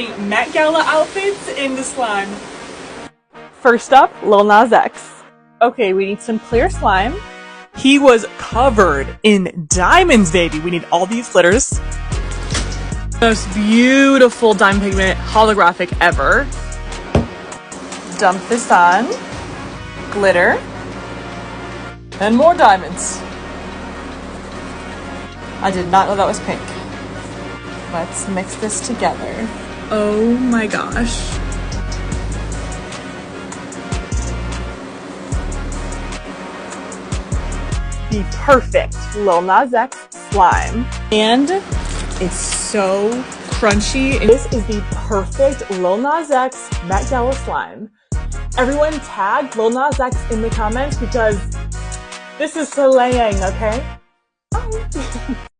turning Met Gala outfits into slime. First up, Lil Nas X. Okay, we need some clear slime. He was covered in diamonds, baby. We need all these glitters. Most beautiful diamond pigment holographic ever. Dump this on. Glitter. And more diamonds. I did not know that was pink. Let's mix this together. Oh my gosh. The perfect Lil Nas X slime. And it's so crunchy. This is the perfect Lil Nas X Met Gala slime. Everyone tag Lil Nas X in the comments because this is slaying, okay?